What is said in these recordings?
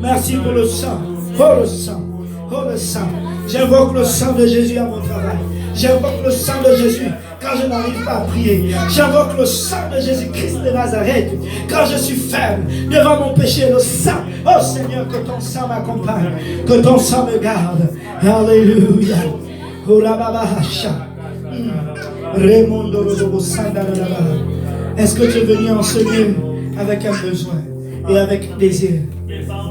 Merci pour le sang. Oh le sang. Oh le sang. J'invoque le sang de Jésus à mon travail. J'invoque le sang de Jésus quand je n'arrive pas à prier. J'invoque le sang de Jésus-Christ de Nazareth quand je suis faible devant mon péché. Le sang. Oh Seigneur, que ton sang m'accompagne. Que ton sang me garde. Alléluia. Est-ce que tu es venu en ce lieu avec un besoin et avec un désir?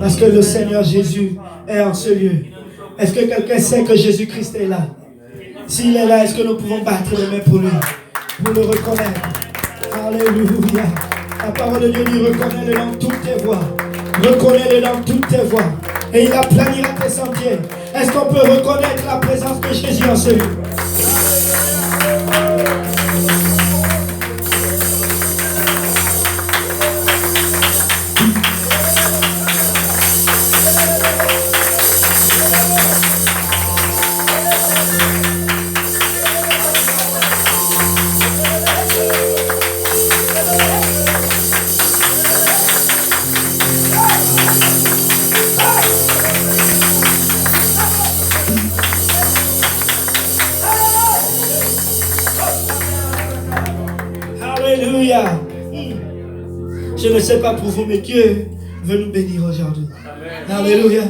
Parce que le Seigneur Jésus est en ce lieu. Est-ce que quelqu'un sait que Jésus-Christ est là? S'il est là, est-ce que nous pouvons battre les mains pour lui, pour le reconnaître? Alléluia. La parole de Dieu dit: reconnais-le dans toutes tes voies. Reconnais-le dans toutes tes voies. Et il aplanira tes sentiers. Est-ce qu'on peut reconnaître la présence de Jésus en ce lieu? Alléluia. Je ne sais pas pour vous, mais Dieu veut nous bénir aujourd'hui. Alléluia.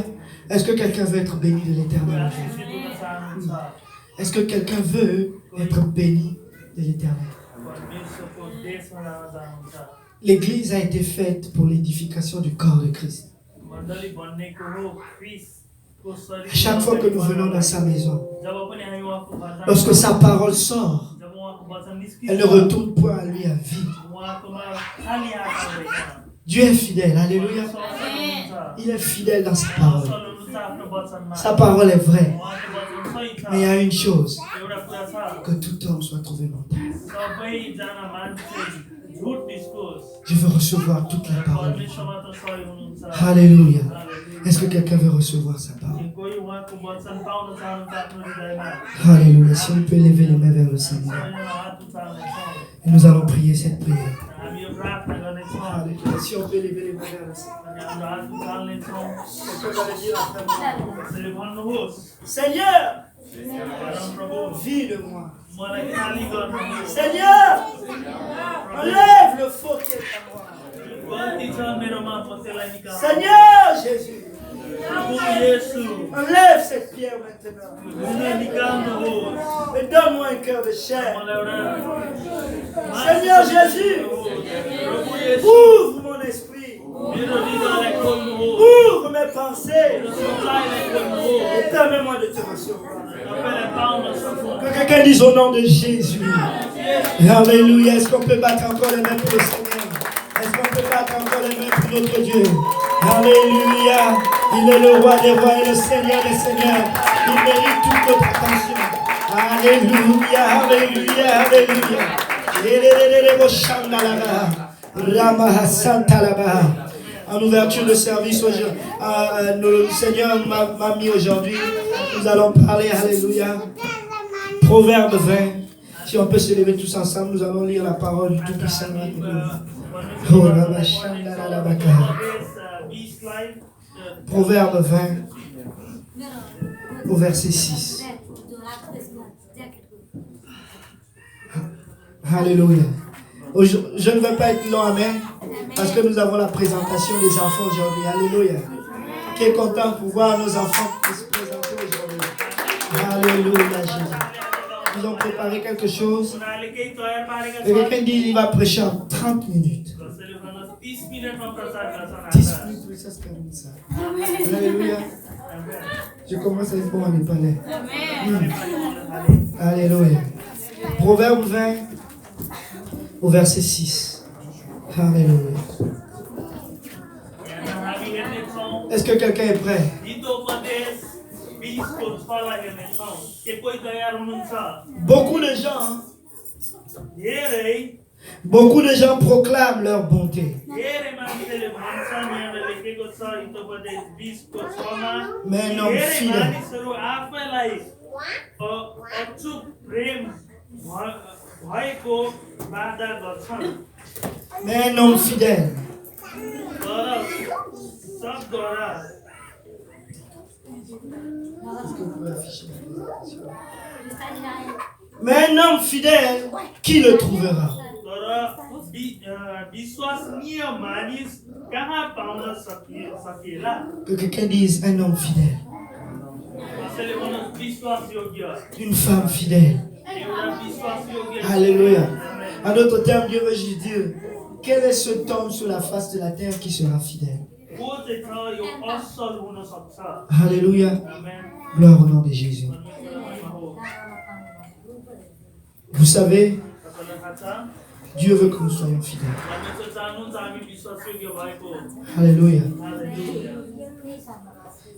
Est-ce que quelqu'un veut être béni de l'Éternel aujourd'hui? Est-ce que quelqu'un veut être béni de l'Éternel? L'Église a été faite pour l'édification du corps de Christ. À chaque fois que nous venons dans sa maison, lorsque sa parole sort, elle ne retourne point à lui à vide. Dieu est fidèle, alléluia. Il est fidèle dans sa parole. Sa parole est vraie. Mais il y a une chose: que tout homme soit trouvé mental. Je veux recevoir toute la parole. Alléluia. Est-ce que quelqu'un veut recevoir sa parole? Alléluia. Si on peut lever les mains vers le Seigneur. Et nous allons prier cette prière. Alléluia. Si on peut lever les mains vers le Seigneur. Seigneur, vis de moi. Seigneur, enlève le faux qui est en moi. Seigneur Jésus, enlève cette pierre maintenant et donne-moi un cœur de chair. Seigneur Jésus, ouvre mon esprit, ouvre mes pensées et permets-moi de te recevoir. Que quelqu'un dise au nom de Jésus. Alléluia. Est-ce qu'on peut battre encore les mains pour le Seigneur? Est-ce qu'on peut battre encore les mains pour notre Dieu? Alléluia. Il est le roi des rois et le Seigneur des seigneurs. Il mérite toute notre attention. Alléluia. Alléluia. Alléluia. En ouverture de service, le Seigneur m'a mis aujourd'hui. Nous allons parler, alléluia, Proverbe 20. Si on peut se lever tous ensemble, nous allons lire la parole du Tout-Puissant. Proverbe 20, au verset 6. Alléluia. Je ne veux pas être long, amen, parce que nous avons la présentation des enfants aujourd'hui. Alléluia. Qui est content pour voir nos enfants se présenter aujourd'hui. Alléluia, Jésus. Nous avons préparé quelque chose. Et quelqu'un dit qu'il va prêcher en 30 minutes. 10 minutes, oui, ça se termine ça. Alléluia. Je commence à être bon à mes palais. Alléluia. Proverbe 20, au verset 6. Alléluia. Est-ce que quelqu'un est prêt? Beaucoup de gens proclament leur bonté. Mais un homme fidèle. Mais un homme fidèle Mais un homme fidèle, qui le trouvera? Que quelqu'un dise un homme fidèle. Une femme fidèle. Alléluia. En d'autres termes, Dieu veut juste dire, quel est cet homme sur la face de la terre qui sera fidèle? Alléluia. Gloire au nom de Jésus. Vous savez, Dieu veut que nous soyons fidèles. Alléluia.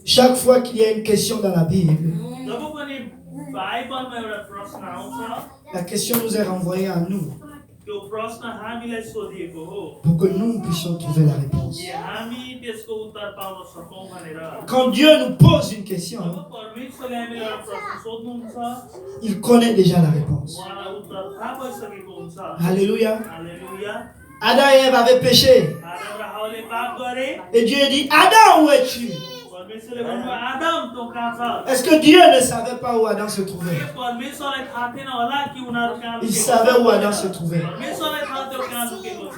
Chaque fois qu'il y a une question dans la Bible, la question nous est renvoyée à nous pour que nous puissions trouver la réponse. Quand Dieu nous pose une question, il connaît déjà la réponse. Alléluia. Adam et Ève avaient péché. Et Dieu dit, Adam, où es-tu? Est-ce que Dieu ne savait pas où Adam se trouvait? Il savait où Adam se trouvait.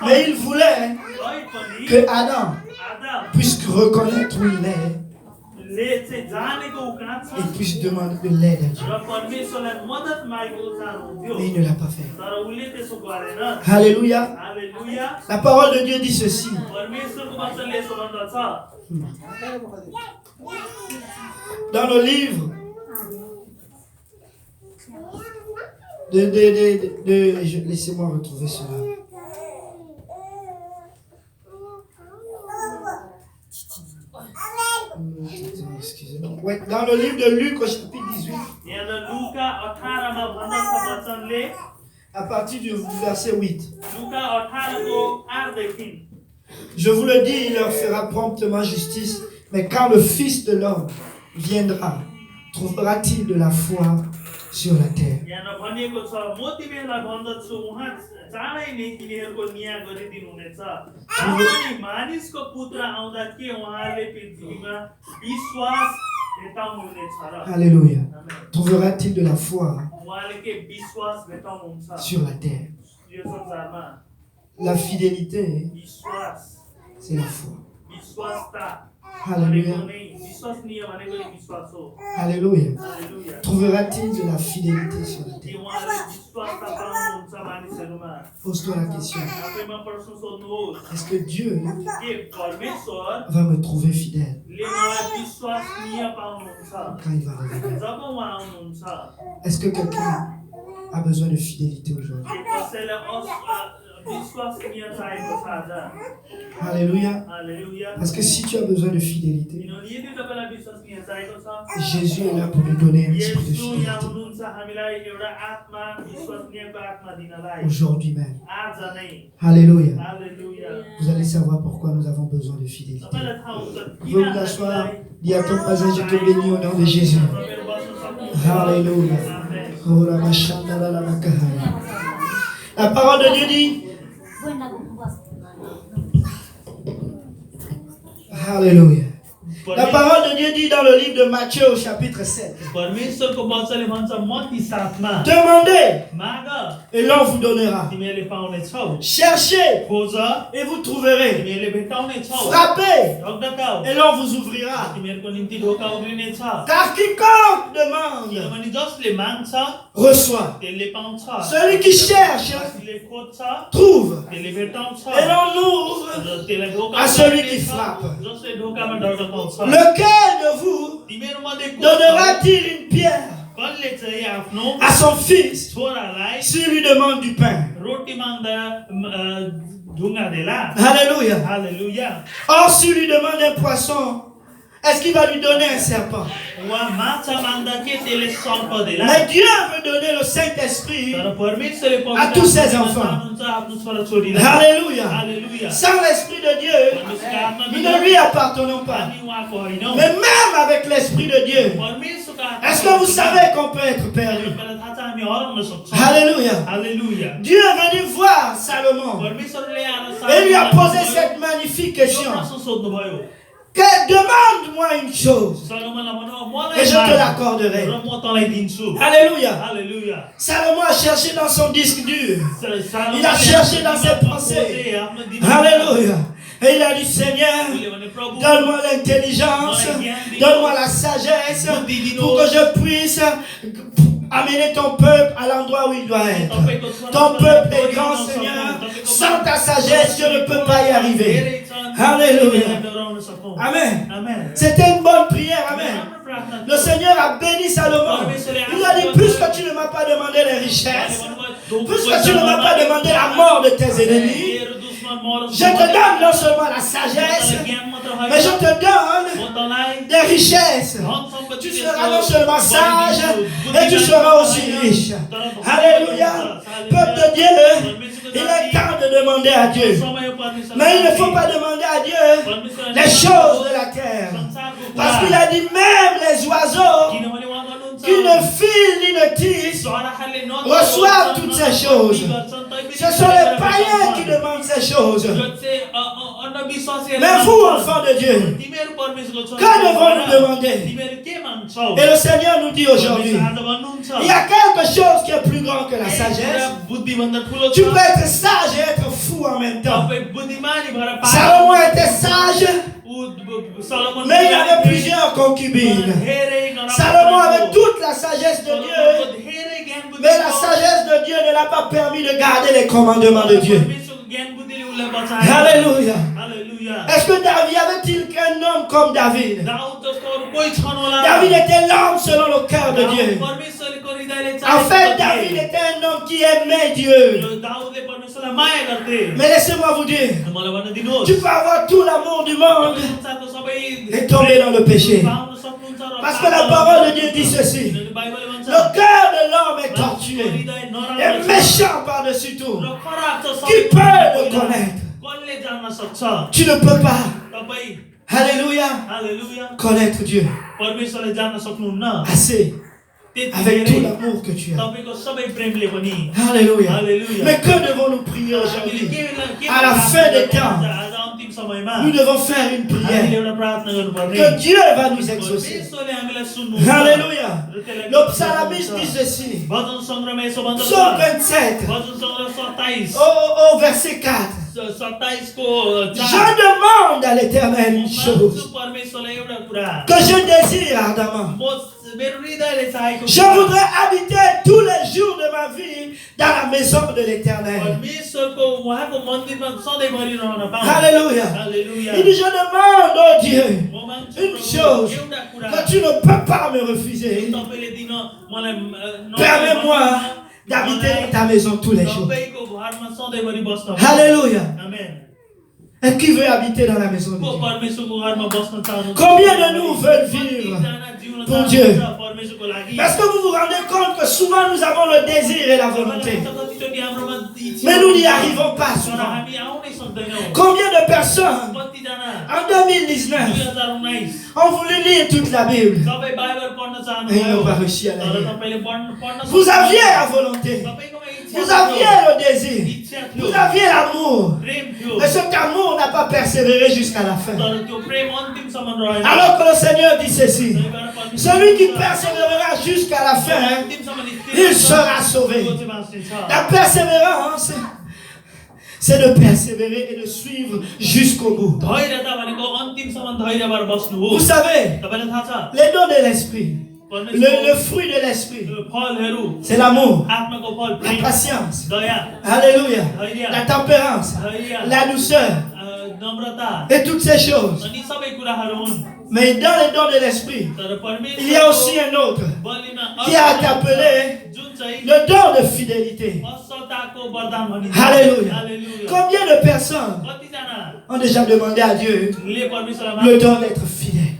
Mais il voulait que Adam puisse reconnaître où il est et puisse demander de l'aide à Dieu. Mais il ne l'a pas fait. Alléluia. La parole de Dieu dit ceci. Dans le livre laissez-moi retrouver cela. Excusez-moi. Ouais, dans le livre de Luc au chapitre 18, à partir du verset 8. Je vous le dis, il leur fera promptement justice, mais quand le Fils de l'homme viendra, trouvera-t-il de la foi sur la terre? Alléluia. Trouvera-t-il de la foi sur la terre? La fidélité, c'est la foi. Alléluia. Alléluia. Trouvera-t-il de la fidélité sur la terre? Pose-toi la question. Est-ce que Dieu va me trouver fidèle quand il va revenir? Est-ce que quelqu'un a besoin de fidélité aujourd'hui? Alléluia. Parce que si tu as besoin de fidélité, Jésus est là pour nous donner un esprit de fidélité. Aujourd'hui même. Alléluia. Vous allez savoir pourquoi nous avons besoin de fidélité. Vous pouvez vous asseoir. Dis à ton voisin, je te bénis au nom de Jésus. Alléluia. La parole de Dieu dit, alléluia. La parole de Dieu dit dans le livre de Matthieu au chapitre 7. Demandez et l'on vous donnera. Cherchez et vous trouverez. Frappez et l'on vous ouvrira. Car quiconque demande reçoit. Celui qui cherche trouve. Et l'on ouvre à celui qui frappe. Lequel de vous donnera-t-il une pierre à son fils s'il lui demande du pain? Alléluia. Or, s'il lui demande un poisson, est-ce qu'il va lui donner un serpent? Mais Dieu veut donner le Saint-Esprit à tous ses enfants. Alléluia. Sans l'Esprit de Dieu, nous ne lui appartenons pas. Mais même avec l'Esprit de Dieu, est-ce que vous savez qu'on peut être perdu? Alléluia. Dieu est venu voir Salomon et lui a posé cette magnifique question. demande-moi une chose et je te l'accorderai. Alléluia. Salomon a cherché dans son disque dur. Il a cherché dans ses pensées. Alléluia. Et il a dit, Seigneur, donne-moi l'intelligence, donne-moi la sagesse pour que je puisse amener ton peuple à l'endroit où il doit être. Ton peuple est grand, Seigneur. Sans ta sagesse, je ne peux pas y arriver. Alléluia. Amen. C'était une bonne prière. Amen. Le Seigneur a béni Salomon. Il a dit, puisque tu ne m'as pas demandé les richesses, puisque tu ne m'as pas demandé la mort de tes ennemis, je te donne non seulement la sagesse, mais je te donne des richesses. Tu seras non seulement sage, et tu seras aussi riche. Alléluia. Peuple de Dieu, il est temps de demander à Dieu. Mais il ne faut pas demander à Dieu les choses de la terre. Parce qu'il a dit même les oiseaux qui ne filent ni ne tissent reçoivent toutes ces choses. Ce sont les païens qui demandent ces choses. Mais vous, enfants de Dieu, que devons-nous demander? Et le Seigneur nous dit aujourd'hui, il y a quelque chose qui est plus grand que la sagesse. Tu peux être sage et être fou en même temps. Salomon était sage, mais il avait plusieurs concubines. Salomon avait toute la sagesse de Dieu, mais la sagesse de Dieu ne l'a pas permis de garder les commandements de Dieu. Alléluia. Est-ce que David avait-il qu'un homme comme David? David était l'homme selon le cœur de Dieu. En fait, David était un homme qui aimait Dieu. Mais laissez-moi vous dire, tu peux avoir tout l'amour du monde et tomber dans le péché. Parce que la parole de Dieu dit ceci. Le cœur de l'homme est tortué, est méchant par-dessus tout. Qui peut le connaître? Tu ne peux pas. Alléluia. Connaître Dieu assez avec tout l'amour que tu as. Alléluia. Mais que devons-nous prier aujourd'hui? À la fin des temps, nous devons faire une prière que Dieu va nous exaucer. Alléluia. Le psalmiste dit ceci. Psaume 27 au verset 4. Je demande à l'Éternel une chose que je désire ardemment. Je voudrais habiter tous les jours de ma vie dans la maison de l'Éternel. Alléluia. Il dit, je demande, oh Dieu, une chose que tu ne peux pas me refuser. Permets-moi d'habiter dans ta maison tous les jours. Alléluia. Et qui veut habiter dans la maison de Dieu? Combien de nous veulent vivre pour Dieu? Parce que vous vous rendez compte que souvent nous avons le désir et la volonté, mais nous n'y arrivons pas souvent. Combien de personnes en 2019 ont voulu lire toute la Bible et ils n'ont pas réussi à la lire? Vous aviez la volonté, vous aviez le désir, vous aviez l'amour, mais cet amour n'a pas persévéré jusqu'à la fin. Alors que le Seigneur dit ceci: celui qui persévérera jusqu'à la fin, il sera sauvé. La persévérance, c'est de persévérer et de suivre jusqu'au bout. Vous savez, les dons de l'esprit, le fruit de l'esprit, c'est l'amour, la patience, alléluia, la tempérance, la douceur, et toutes ces choses. Mais dans les dons de l'esprit, il y a aussi un autre qui a été appelé le don de fidélité. Alléluia. Combien de personnes ont déjà demandé à Dieu le don d'être fidèle?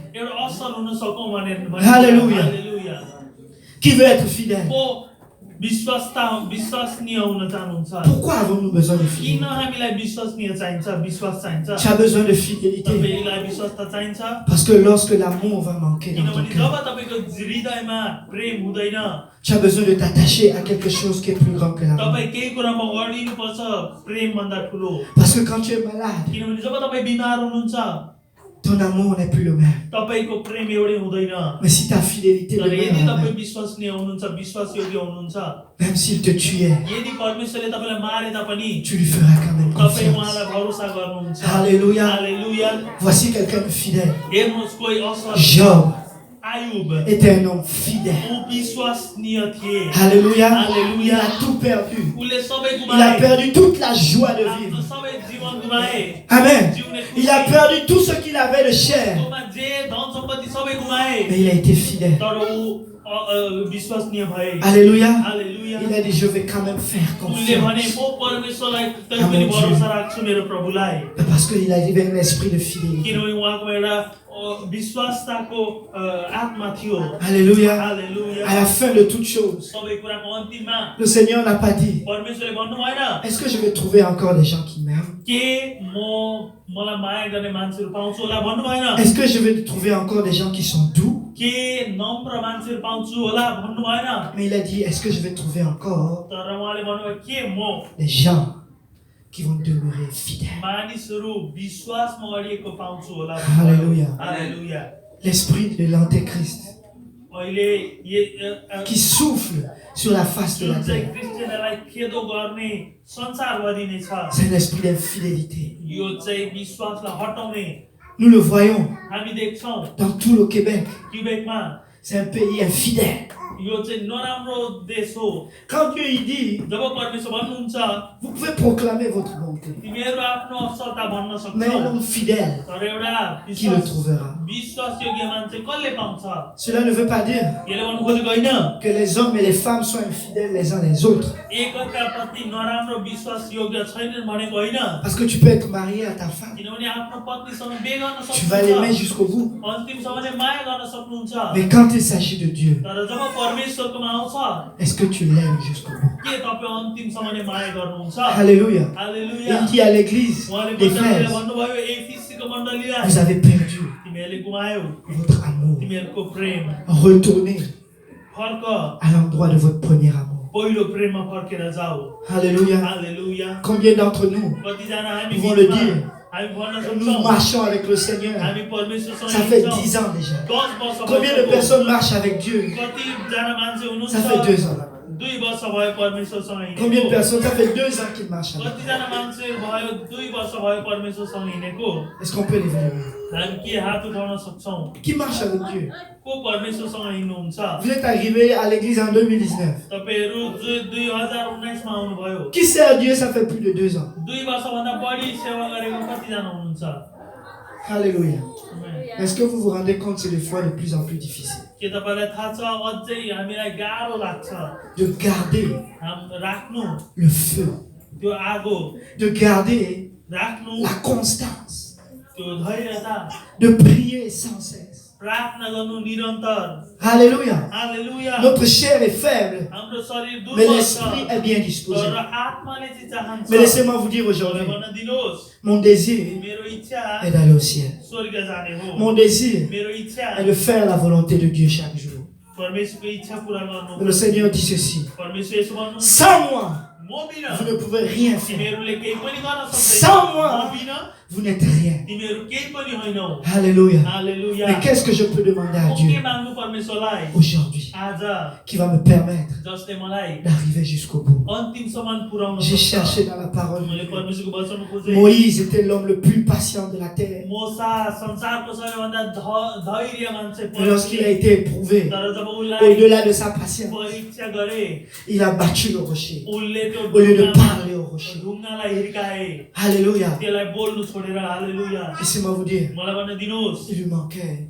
Alléluia. Qui veut être fidèle? Pourquoi avons-nous besoin de fidélité? Tu as besoin de fidélité parce que lorsque l'amour va manquer dans ton cœur, tu as besoin de t'attacher à quelque chose qui est plus grand que l'amour. Parce que quand tu es malade, ton amour n'est plus le même. तपाईको प्रेम एउटै हुँदैन Mais si ta fidélité तर demeure यदि la तपाई même, विश्वसनीय हुनुहुन्छ विश्वासयोग्य हुनुहुन्छ même s'il te tuait, यदि परमेश्वरले तपाईलाई मारे तापनि tu lui feras quand même तपाई confiance. उहाँलाई भरोसा गर्नुहुन्छ Alléluia. Hallelujah Voici quelqu'un de fidèle. हेर्नुहोस् कोही असल Job Ayub était un homme fidèle. ऊ विश्वसनीय थिए Alléluia. Alléluia. Il a tout perdu. उले सबै Il a गुमाए perdu toute la joie de आफ्नो vivre. सबै जीवन गुमाए Amen. जिउने Il a perdu tout ce qu'il avait de cher. खुसीमा जे धन सम्पत्ति सबै गुमाए Mais il a été fidèle. तर ऊ विश्वसनीय भए Alléluia. Hallelujah Il a dit, je vais quand même faire उनले भने confiance. म परमेश्वरलाई तै पनि भरोसा राख्छु मेरो प्रभुलाई Parce qu'il avait un esprit de fidélité. किनभने उहाँको एउटा विश्वासताको आत्मा थियो Alléluia. हालेलुया À la fin de toutes choses, सबै कुराको अन्तिममा le Seigneur n'a pas dit, परमेश्वरले भन्नु भएन est-ce que je vais trouver encore des gens qui m'aiment? के मलाई माया गर्ने मान्छेहरू पाउँछु होला भन्नु भएन Est-ce que je vais trouver encore des gens qui sont doux? के नम्र मान्छेहरू पाउँछु होला भन्नु भएन Mais il a dit, est-ce que je vais trouver encore तर उहाँले भन्नुभयो के म des gens qui vont demeurer fidèles? मानिसहरू विश्वासमा अडिएको पाउँछु होला Alléluia. Hallelujah L'esprit de l'antéchrist अहिले qui souffle sur la face de la जुन चाहिँ terre, क्रिस्चियनहरूलाई खेदो गर्ने संसारभरि नै छ c'est un esprit d'infidélité. यो चाहिँ विश्वासलाई हटाउने Nous le voyons हामी देख्छौँ dans tout le Québec. क्युबेकमा C'est un pays infidèle. यो चाहिँ नराम्रो देश हो Quand Dieu il dit, जब परमेश्वर भन्नुहुन्छ vous pouvez proclamer votre bonté, तिमीहरू आफ्नो असलता भन्न mais un सक्छौ homme fidèle, तर एउटा qui le trouvera? विश्वासयोग्य मान्छे कसले पाउँछ Cela ne veut pas dire यसले भन्नु खोजेको होइन que les hommes et les femmes soient infidèles les uns les autres. एकअर्काप्रति नराम्रो विश्वासयोग्य छैनन् भनेको होइन Parce que tu peux être marié à ta femme, किनभने आफ्नो पत्नीसँग बिहे गर्न tu vas l'aimer सक्नुहुन्छ jusqu'au bout. अन्तिमसम्म नै माया गर्न सक्नुहुन्छ Mais quand il s'agit de Dieu, तर जब परमेश्वरकोमा आउँछ est-ce que tu l'aimes jusqu'au bout? के तपाईँ अन्तिमसम्म नै माया गर्नुहुन्छ Alléluia. हालेलुया Il dit à l'église उहाँले d'Éphèse, भन्नुभयो एफिसीको मण्डलीलाई vous avez perdu तिमीहरूले गुमायौ votre amour. तिमीहरूको प्रेम Retournez फर्क à l'endroit de votre premier amour. पहिलो प्रेममा फर्केर जाऊ Alléluia. Hallelujah Combien d'entre nous कतिजना हामी pouvons le बिचमा dire? हामी भन्न Nous सक्छौँ marchons avec le Seigneur. हामी परमेश्वरसँग Ça fait हिँड्छौँ 10 ans déjà. 10 वर्ष Combien de भइसक्यो। personnes marchent avec Dieu? कतिजना मान्छे हुनुहुन्छ Ça fait 2 ans. 2 वर्ष भयो परमेश्वरसँग Combien de हिँडेको personnes? Ça fait 2 ans qu'ils marchent avec Dieu. कतिजना मान्छे भयो 2 वर्ष भयो परमेश्वरसँग हिँडेको Est-ce qu'on peut les voir? हामी के हात उठाउन सक्छौँ Qui marche avec Dieu? को परमेश्वरसँग हिँड्नुहुन्छ Vous êtes arrivé à l'église en 2019. तपाईहरु जो 2019 मा आउनुभयो Qui sert Dieu, ça fait plus de 2 ans. 2 वर्षभन्दा बढी सेवा गरेको कतिजना हुनुहुन्छ Alléluia. Amen. Est-ce que vous vous rendez compte que c'est des fois de plus en plus difficile के तपाईलाई थाहा छ अझै हामीलाई गाह्रो लाग्छ de garder राख्नु le feu, त्यो आगो de garder राख्नु la constance, त्यो धैर्यता de prier sans cesse. प्रार्थना गर्नु निरन्तर Alléluia. Hallelujah Notre chair est faible, हाम्रो शरीर mais दुर्बल l'esprit छ est bien disposé. तर आत्माले चाहिँ चाहन्छ Mais laissez-moi vous dire मलाई aujourd'hui, भन्न दिनुहोस् mon désir मेरो इच्छा est d'aller au ciel. स्वर्ग जाने हो Mon désir मेरो इच्छा est de faire la volonté de Dieu chaque jour. परमेश्वरको इच्छा पूरा गर्नु Le Seignर dit ceci, परमेश्वर यसो भन्नु sans moi, म बिना vous ne pouvez rien faire. तिमीहरूले केही पनि गर्न Sans सक्दैन moi. म बिना Vous n'êtes rien. तिमीहरू केही पनि होइनौ Alléluia. Hallelujah Mais qu'est-ce que je peux demander à म Dieu के माग्नु परमेश्वरलाई aujourd'hui आज qui va me permettre जसले मलाई d'arriver jusqu'au bout? अन्तिमसम्म पुर्याउन J'ai सक्छ cherché dans la parole. de मैले Dieu. परमेश्वरको वचन खोजेँ Moïse était l'homme le plus patient de la terre. मोसा संसारको सबैभन्दा धैर्य मान्छे Et lorsqu'il a पर्यो। été éprouvé, तर जब उसलाई au-delà de sa patience, परीक्षा गरे il a battu le rocher उसले त्यो au lieu de parler au rocher. ढुङ्गालाई हिर्काए Alléluia. त्यसलाई बोल्नु छोडेर हालेलुया Laissez-moi vous dire, मलाई भन्न दिनुहोस् il lui manquait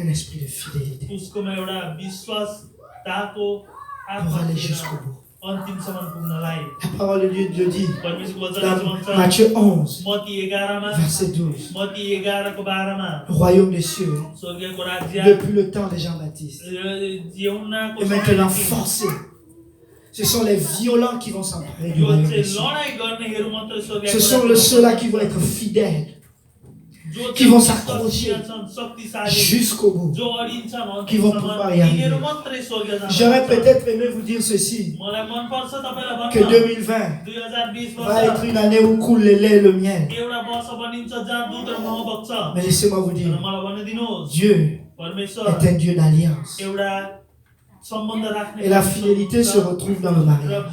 un esprit de fidélité उसकोमा एउटा विश्वासताको pour आत्मा aller थियो jusqu'au bout. अन्तिमसम्म पुग्नलाई La parole de Dieu le dit परमेश्वरको वचन dans भन्छ Matthieu 11, मती 11 मा verset 12. मती 11 को 12 मा Le royaume des cieux, स्वर्गको राज्य depuis le temps de Jean-Baptiste, जीवनको est maintenant समयदेखि forcé. Ce sont les violents qui vont s'emparer du यो royaume चाहिँ des cieux. लडाई गर्नेहरू मात्र Ce sont ceux-là qui vont être fidèles. qui vont s'accrocher jusqu'au bout, qui vont pouvoir y arriver. J'aurais peut-être aimé vous dire ceci, que 2020 va être une année où coule le lait et le miel. Mais laissez-moi vous dire, Dieu est un Dieu d'alliance. Et la fidélité se retrouve dans le mariage.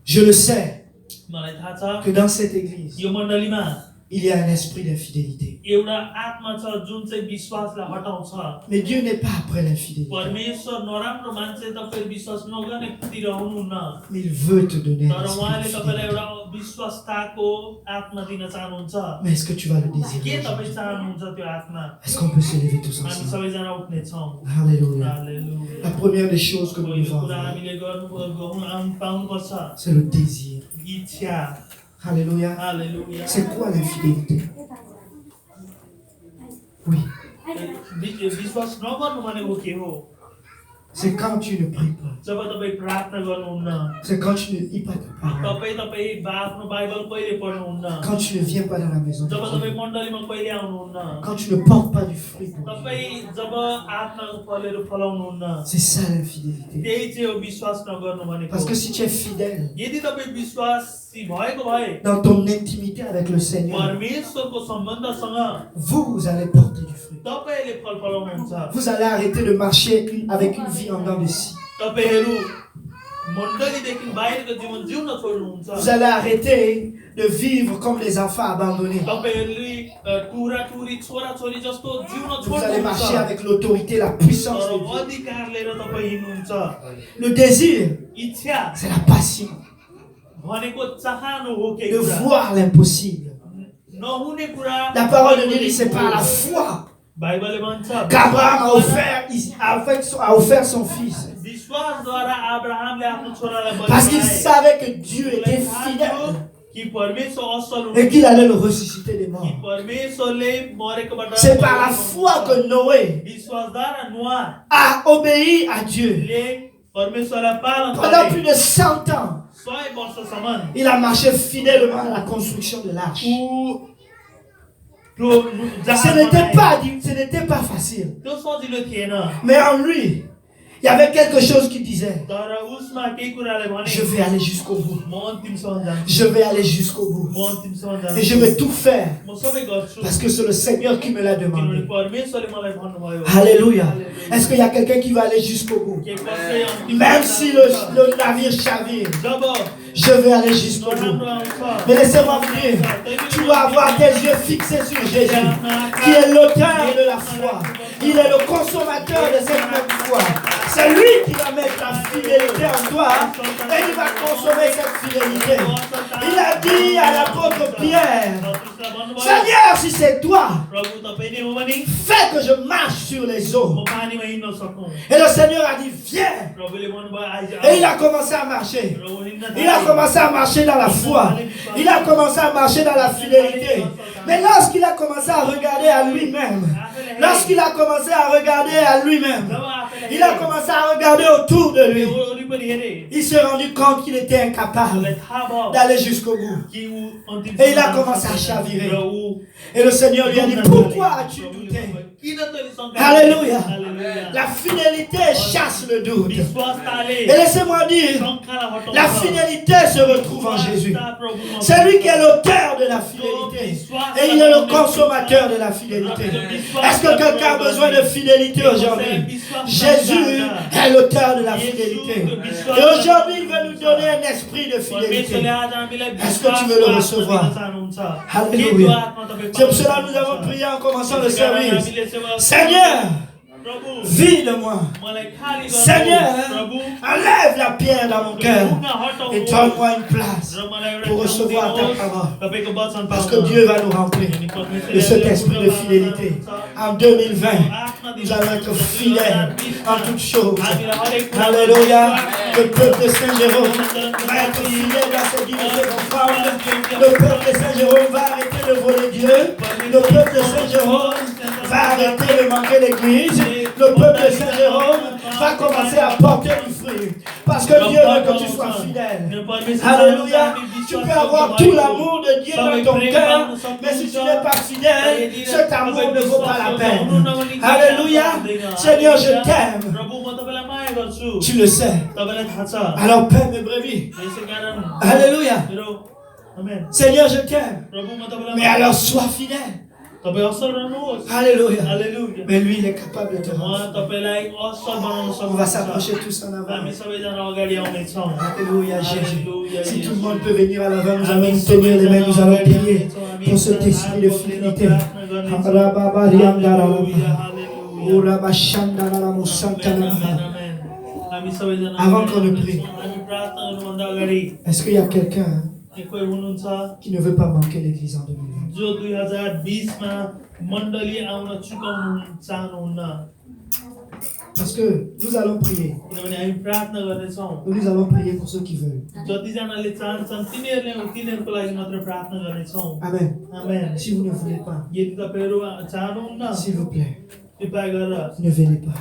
Je le sais que dans cette église, il y a un esprit d'infidélité. Mais Dieu n'est pas après l'infidélité. Mais il veut te donner un esprit d'infidélité. Mais est-ce que tu vas le désirer? Est-ce qu'on peut se lever tous ensemble? Alléluia. La première des choses que nous devons avoir, c'est le désir. Alléluia. C'est quoi l'infidélité? Oui. C'est quand tu ne pries pas. C'est quand tu ne lis pas ta parole. Quand tu ne viens pas dans la maison de Dieu. Quand tu ne portes pas du fruit pour Dieu. C'est ça l'infidélité. Parce que si tu es fidèle dans ton intimité avec le Seigneur, vous allez porter du fruit. Vous allez arrêter de marcher avec une vie en dents de scie. Vous allez arrêter de vivre comme les enfants abandonnés. Vous allez marcher avec l'autorité, la puissance de Dieu. Le désir, c'est la passion de voir l'impossible. La parole de Dieu dit c'est par la foi qu'Abraham a offert son fils. Parce qu'il savait que Dieu était fidèle et qu'il allait le ressusciter des morts. C'est par la foi que Noé a obéi à Dieu. Pendant plus de 100 ans, il a marché fidèlement à la construction de l'arche. Ce n'était pas facile. Mais en lui, il y avait quelque chose qui disait, je vais aller jusqu'au bout. Je vais aller jusqu'au bout. Et je vais tout faire. Parce que c'est le Seigneur qui me l'a demandé. Alléluia. Est-ce qu'il y a quelqu'un qui va aller jusqu'au bout? Même si le navire chavire, je vais aller jusqu'au bout. Mais laissez-moi vous dire, tu dois avoir tes yeux fixés sur Jésus, qui est l'auteur de la foi. Il est le consommateur de cette même foi. C'est lui qui va mettre la fidélité en toi et il va consommer cette fidélité. Il a dit à l'apôtre Pierre, Seigneur, si c'est toi, fais que je marche sur les eaux. Et le Seigneur a dit, viens. Et il a commencé à marcher. Il a commencé à marcher dans la foi. Il a commencé à marcher dans la fidélité. Mais lorsqu'il a commencé à regarder à lui-même, il a commencé à regarder autour de lui. Il s'est rendu compte qu'il était incapable d'aller jusqu'au bout. Et il a commencé à chavirer. Et le Seigneur lui a dit, pourquoi as-tu douté? Alléluia. La fidélité chasse le doute. Et laissez-moi dire, la fidélité se retrouve en Jésus. C'est lui qui est l'auteur de la fidélité. Et il est le consommateur de la fidélité. Est-ce que quelqu'un a besoin de fidélité aujourd'hui? Jésus est l'auteur de la fidélité. Et aujourd'hui, il veut nous donner un esprit de fidélité. Est-ce que tu veux le recevoir? Alléluia. C'est pour cela que nous avons prié en commençant le service. Seigneur, vide-moi. Seigneur, enlève la pierre dans mon cœur et donne-moi une place pour recevoir ta parole. Parce que Dieu va nous remplir de cet esprit de fidélité. En 2020, nous allons être fidèles en toutes choses. Alléluia. Le peuple de Saint-Jérôme va être fidèle dans ses dîmes et ses offrandes. Le peuple de Saint-Jérôme va arrêter de voler Dieu. Le peuple de Saint-Jérôme va arrêter de manquer l'église. Le peuple de Saint-Jérôme va commencer à porter du fruit. Parce que Dieu veut que tu sois fidèle. Alléluia. Tu peux avoir tout l'amour de Dieu dans ton cœur, mais si tu n'es pas fidèle, cet amour ne vaut pas la peine. Alléluia. Seigneur, je t'aime. Tu le sais. Alors paie mes brebis. Alléluia. Seigneur, je t'aime. Mais alors sois fidèle. Alléluia. Mais lui, il est capable de te rendre. On va s'approcher tous en avant. Alléluia, Jésus. Si tout le monde peut venir à l'avant, nous allons nous tenir les mains, nous allons prier pour cet esprit de fidélité. Avant qu'on ne prie, est-ce qu'il y a quelqu'un qui ne veut pas manquer l'église en 2020? Parce que nous allons prier. Nous allons prier pour ceux qui veulent. Amen. Amen. Si vous ne voulez pas, s'il vous plaît, ne venez pas.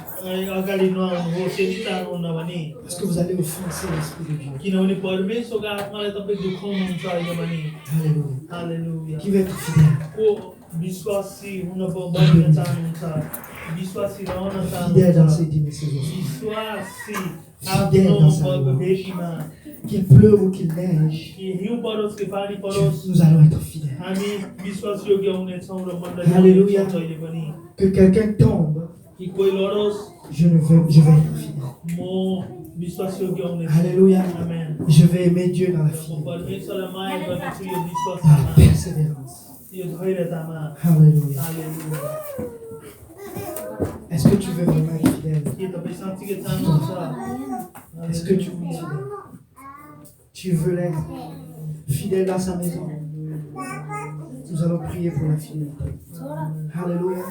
Parce que vous allez offenser l'Esprit de Dieu. Alléluia. Qui veut être fidèle? Fidèle dans ses dîmes et ses offrandes. Fidèle dans sa loi. Qu'il pleuve ou qu'il neige, nous allons être fidèles. Alléluia. Que quelqu'un tombe, je vais être fidèle. Alléluia. Je vais aimer Dieu dans la fidélité, dans la persévérance. Alléluia. Est-ce que tu veux vraiment être fidèle? Est-ce que tu veux être fidèle? Tu veux l'être fidèle dans sa maison? Nous allons prier pour la fidélité. Alléluia.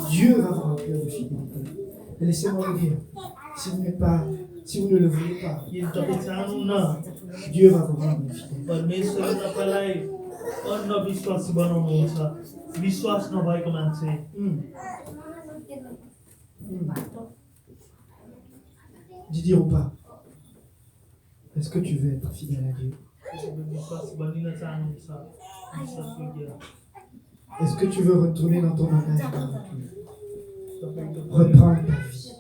Dieu va vous remplir de fidélité. Et laissez-moi vous dire, si vous ne le voulez pas, Dieu va vous rendre fidèle. Dis ou pas? Est-ce que tu veux être fidèle à Dieu? Est-ce que tu veux retourner dans ton engagement? Reprendre ta vie.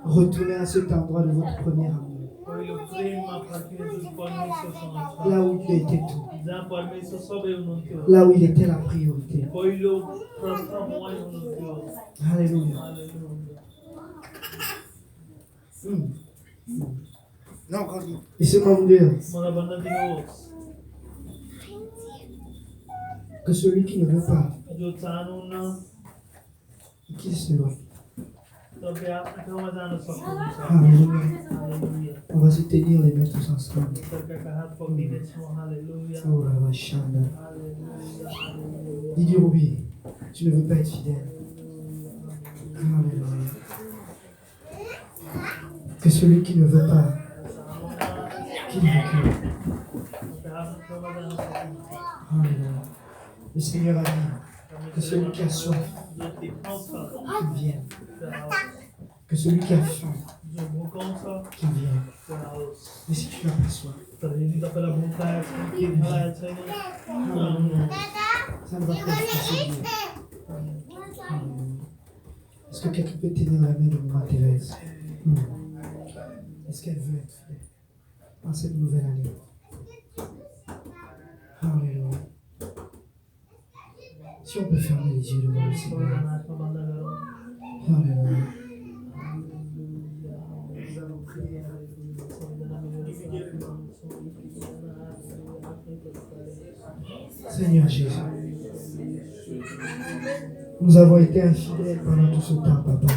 Retourner à cet endroit de votre premier amour. Là où il était tout. Là où il était la priorité. Alléluia. Non, laissez-moi vous dire que celui qui ne veut pas, qu'il s'éloigne. Alléluia. On va se tenir les mains tous ensemble. Oh, la vachanda. Didier Roubi, tu ne veux pas être fidèle. Alléluia. Que celui qui ne veut pas, qu'il recule. Alléluia. Le Seigneur a dit que celui qui a soif, qu'il vienne. Que celui qui a faim, qu'il vienne. Mais si tu n'as pas soif, ça ne va pas faire Dieu. Est-ce que quelqu'un peut tenir la main de Maman Thérèse? Est-ce qu'elle veut être fidèle dans cette nouvelle année? Alléluia. Si on peut fermer les yeux devant le Seigneur. Alléluia. Seigneur Jésus, nous avons été infidèles pendant tout ce temps, Papa.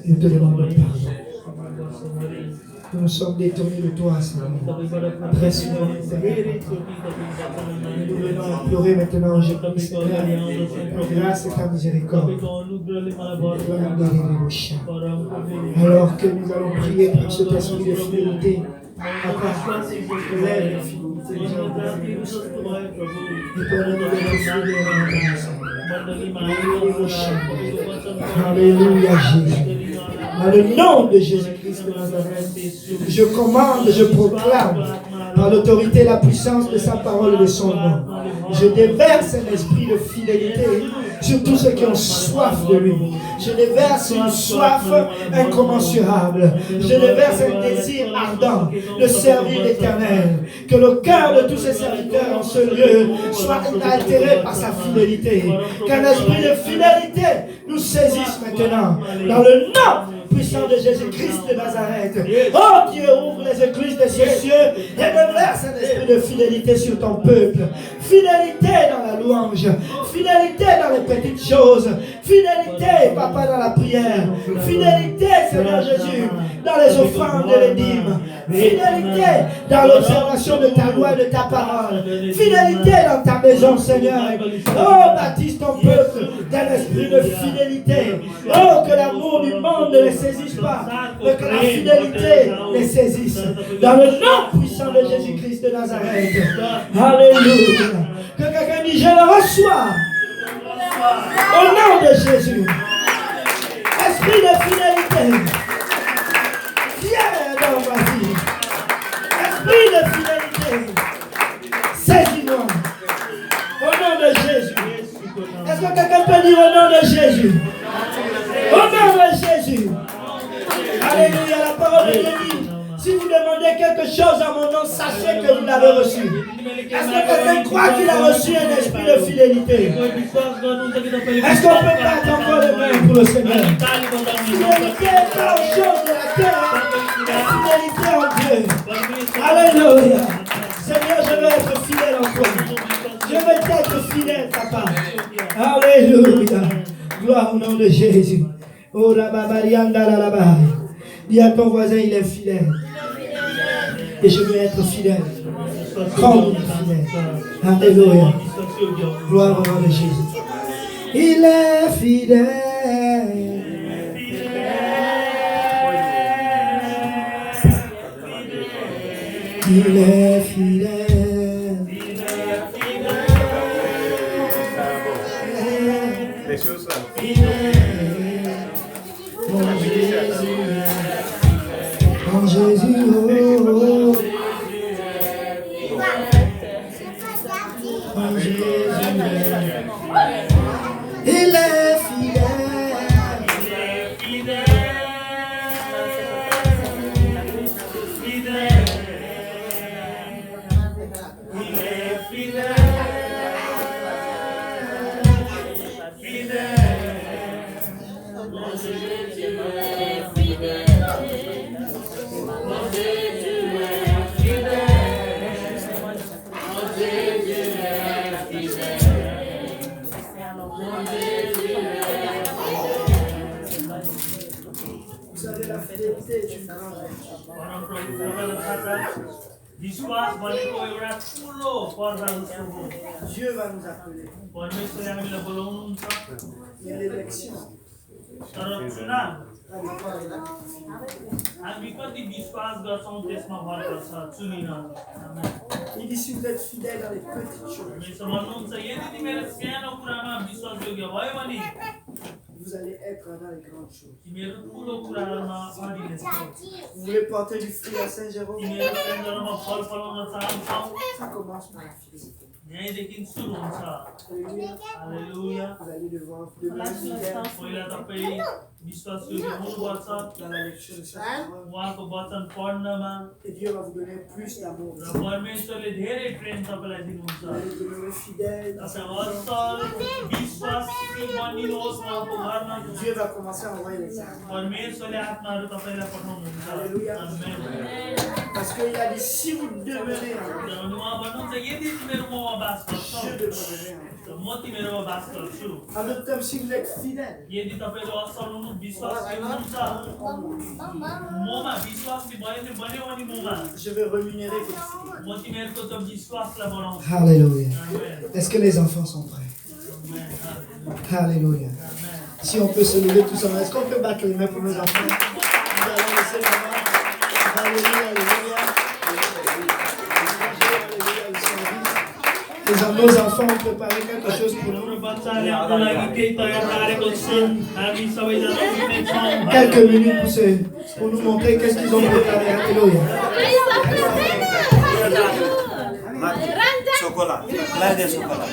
Nous te demandons pardon. Nous nous sommes détournés de toi, Seigneur. Très souvent, nous venons implorer maintenant, je prie, Seigneur, ta grâce et ta miséricorde. Alors que nous allons prier pour cet esprit de fidélité, Papa, lève la fidélité. Nous te demandons de Alléluia, Jésus. Dans le nom de Jésus-Christ de Nazareth, je commande, je proclame, par l'autorité et la puissance de sa parole et de son nom, je déverse un esprit de fidélité sur tous ceux qui ont soif de lui. Je déverse une soif incommensurable. Je déverse un désir ardent de servir l'Éternel. Que le cœur de tous ces serviteurs en ce lieu soit altéré par sa fidélité. Qu'un esprit de fidélité nous saisisse maintenant. Dans le nom puissant de Jésus-Christ de Nazareth. Oh Dieu, ouvre les écluses de ces cieux et déverse un esprit de fidélité sur ton peuple. Fidélité dans la louange. Fidélité dans les petites choses. Fidélité, Papa, dans la prière. Fidélité, Seigneur Jésus, dans les offrandes et les dîmes. Fidélité dans l'observation de ta loi et de ta parole. Fidélité dans ta maison, Seigneur. Oh, baptise ton peuple d'un esprit de fidélité. Oh, que l'amour du monde ne les saisisse pas, mais que la fidélité les saisisse. Dans le nom puissant de Jésus-Christ de Nazareth. Alléluia. Que quelqu'un dise, je le reçois. Au nom de Jésus. Esprit de fidélité. Viens dans ma vie. Esprit de fidélité. Saisis-moi. Au nom de Jésus. Est-ce que quelqu'un peut dire au nom de Jésus? Au nom de Jésus. Alléluia. La parole de Dieu dit, si vous demandez quelque chose en mon nom, sachez que vous l'avez reçu. Est-ce que quelqu'un croit qu'il a reçu un esprit de fidélité? Est-ce qu'on peut battre encore les mains pour le Seigneur? Fidélité dans les choses de la terre. La fidélité en Dieu. Alléluia. Seigneur, je veux être fidèle en toi. Je veux être fidèle, Papa. Alléluia. Gloire au nom de Jésus. Oh, la babarianda la la. Dis à ton voisin, il est fidèle. Et je veux être fidèle. Comme fidèle. Alléluia. Gloire au nom de Jésus. Il est fidèle. Il est fidèle. Mon Jésus, mon Jésus, oh, oh. Mon Jésus, il est fidèle. Dieu va nous appeler. Il y a l'élection. Il dit si vous êtes fidèle dans les petites choses, vous allez être dans les grandes choses. Vous voulez porter du fruit à Saint-Jérôme? Ça commence par la fidélité. Alléluia. Vous allez devoir demeurer fidèle dans la lecture de sa parole. Et Dieu va vous donner plus d'amour. Vous allez demeurer fidèle dans sa parole. Dieu va commencer à envoyer les âmes. Alléluia. Parce qu'il a dit si vous demeurez en moi, je demeurerai en vous. En d'autres termes, si vous êtes fidèle, je vais rémunérer votre fidélité. Alléluia. Est-ce que les enfants sont prêts? Alléluia. Si on peut se lever tous ensemble, est-ce qu'on peut battre les mains pour nos enfants? Nous allons laisser la main. Alléluia, alléluia. nos enfants ont préparé quelque chose pour nous. Quelques minutes pour nous montrer qu'est-ce qu'ils ont préparé. Alléluia. Chocolat. Là, des chocolats.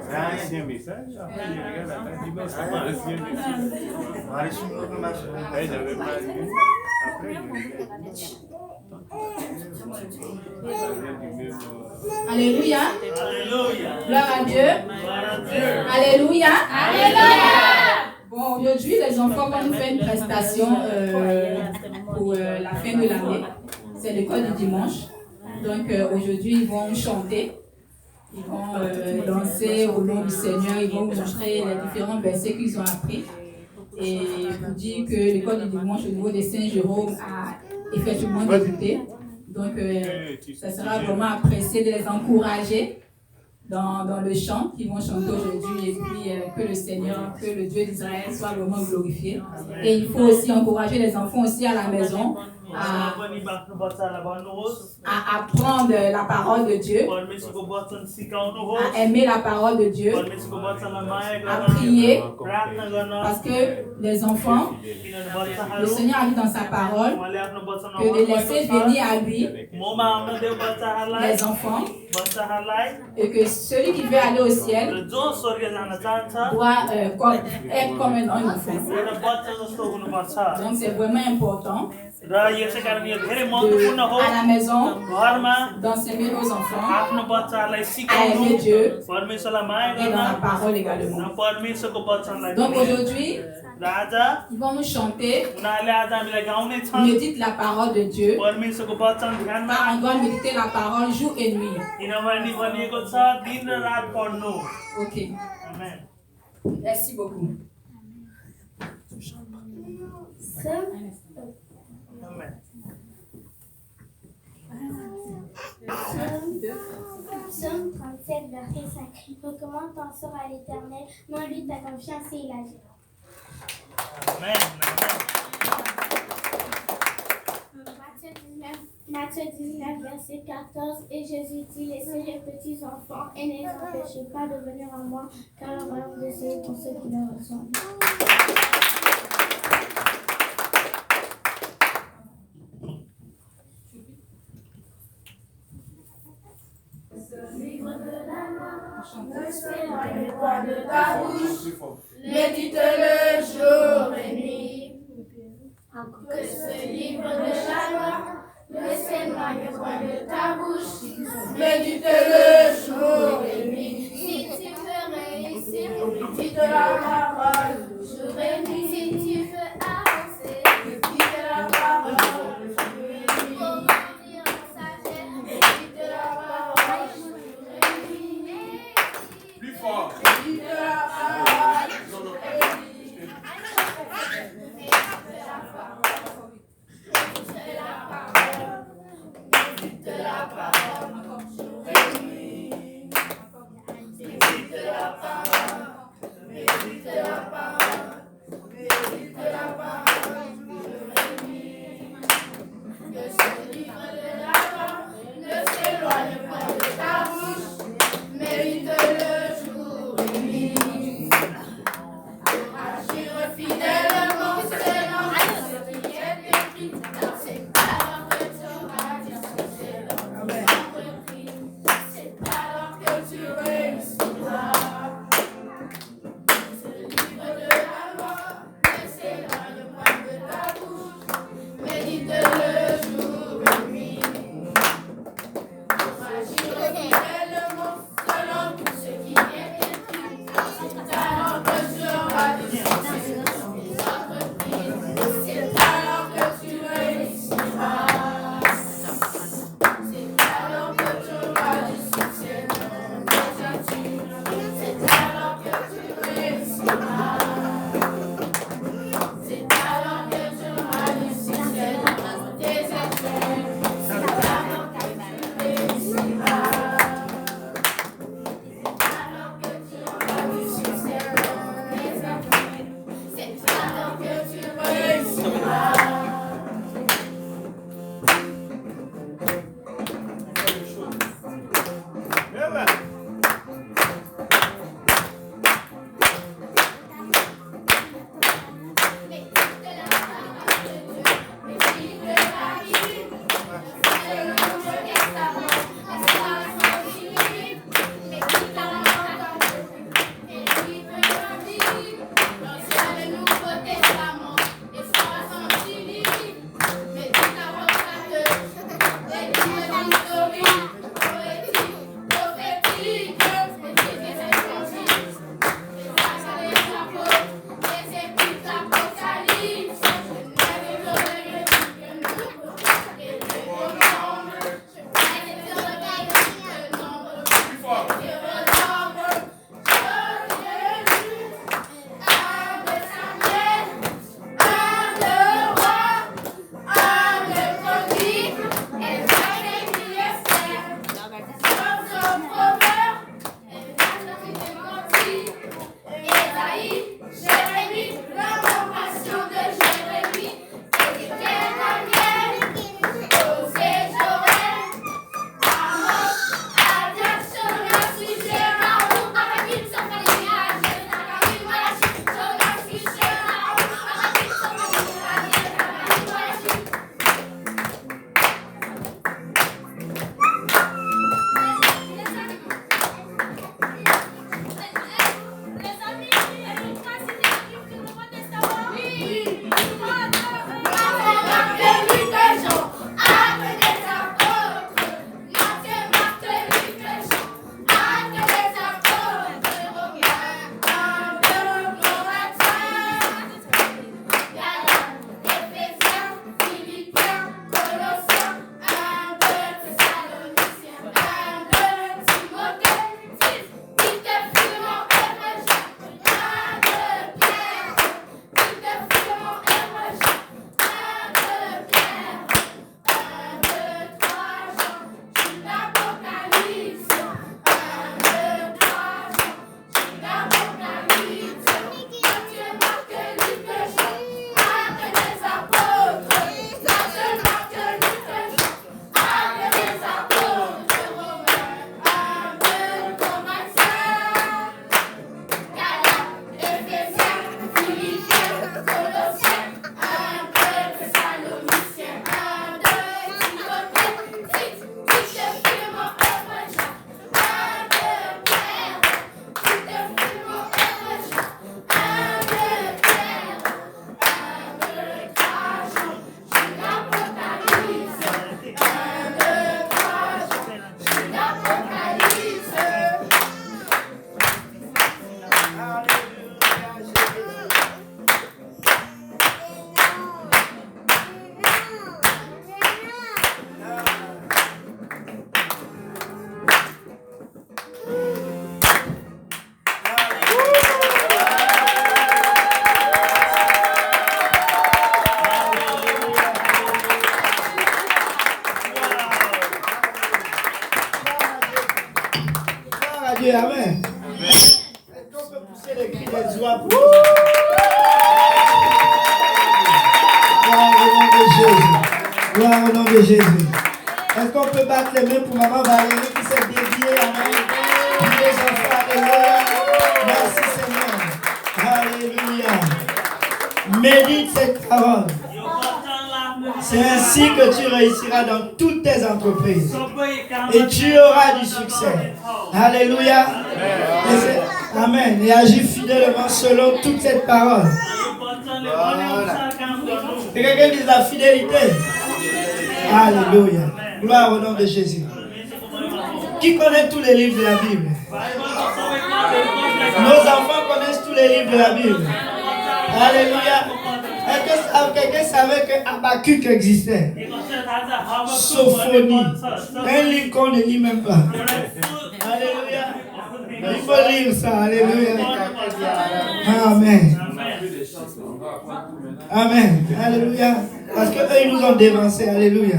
Ancien message, après il regarde la tête, il met son ancien message. J'avais pas vu. Après, Alléluia. Alléluia. Gloire à Dieu. Alléluia. Bon, aujourd'hui, les enfants vont nous faire une prestation pour la fin de l'année. C'est l'école du dimanche. Donc aujourd'hui, ils vont chanter. Ils vont danser au nom du Seigneur. Ils vont vous montrer les différents versets qu'ils ont appris. Et vous dire que l'école du dimanche au niveau de Saint-Jérôme a effectivement débuté. Donc, ça sera vraiment apprécié de les encourager dans le chant qu'ils vont chanter aujourd'hui. Et puis, que le Seigneur, que le Dieu d'Israël soit vraiment glorifié. Et il faut aussi encourager les enfants aussi à la maison à apprendre la parole de Dieu, à aimer la parole de Dieu, à prier, parce que les enfants, le Seigneur a dit dans sa parole que de laisser venir à lui les enfants et que celui qui veut aller au ciel doit être comme un enfant. Donc c'est vraiment important à la maison d'enseigner nos enfants à aimer Dieu et dans la parole également. Donc aujourd'hui, ils vont nous chanter, médite la parole de Dieu, car on doit méditer la parole jour et nuit. Ok. Amen. Merci beaucoup. Psaume 37, verset 5. Recommande ton sort à l'Éternel, non lui ta confiance et il agira. Amen. Matthieu 19, verset 14. Et Jésus dit, laissez les petits enfants et ne les empêchez pas de venir à moi, car le royaume de Dieu est pour ceux qui leur ressemblent. De ta bouche, médite-le jour et nuit. Que ce livre de la loi ne s'éloigne point de ta bouche, médite-le jour et nuit. Si tu veux réussir, médite la parole jour et nuit. Si tu veux avancer, médite la parole jour et nuit. Pour grandir en sagesse, médite la parole jour et nuit. Plus fort. Médite la parole jour et nuit. De la parole, Alléluia, amen. Est-ce qu'on peut pousser les cris de joie pour gloire au nom de Jésus. Gloire au nom de Jésus. Est-ce qu'on peut battre les mains pour maman Valérie qui s'est dédiée, amen. Tous les enfants, alléluia. Merci Seigneur. Alléluia. Médite cette parole. C'est ainsi que tu réussiras dans toutes tes entreprises. Et tu auras du succès. Alléluia. Amen. Et agis fidèlement selon toute cette parole. Et quelqu'un dit la fidélité. Alléluia. Gloire au nom de Jésus. Qui connaît tous les livres de la Bible? Nos enfants connaissent tous les livres de la Bible. Alléluia. Est-ce que quelqu'un savait que Habakkuk existait? Sophonie. Un livre qu'on ne lit même pas. Alléluia. Il faut lire ça. Alléluia. Amen. Amen. Alléluia. Parce qu'eux, ils nous ont dévancés. Alléluia.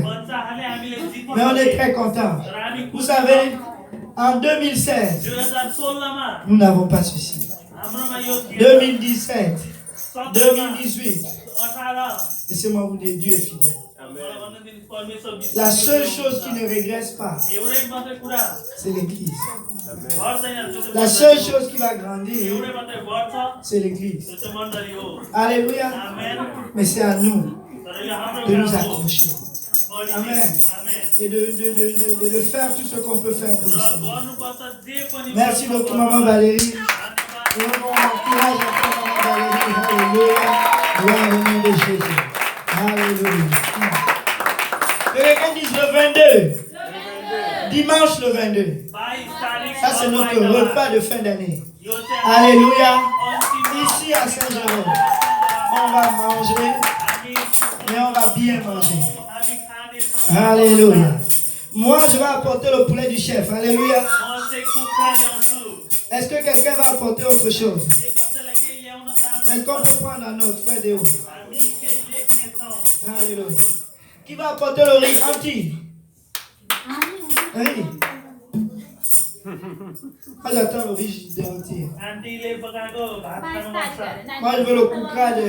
Mais on est très contents. Vous savez, en 2016, nous n'avons pas ceci. 2017, 2018. Laissez-moi vous dire, Dieu est fidèle. La seule chose qui ne régresse pas, c'est l'Église. La seule chose qui va grandir, c'est l'Église. Alléluia. Mais c'est à nous de nous accrocher. Amen. Et de faire tout ce qu'on peut faire pour le Seigneur. Merci beaucoup, maman Valérie. Et on encourage encore maman Valérie. Alléluia. Gloire au nom de Jésus. Alléluia. Et quelqu'un dit le 22. Dimanche le 22. Ça, c'est notre repas de fin d'année. Alléluia. Ici à Saint-Jérôme, on va manger, mais on va bien manger. Alléluia. Moi, je vais apporter le poulet du chef. Alléluia. Est-ce que quelqu'un va apporter autre chose? Est-ce qu'on peut prendre un autre frère de haut? Alléluia. Qui va apporter le riz entier? Riz. Moi, j'attends le riz entier. Moi, je veux le coukra de...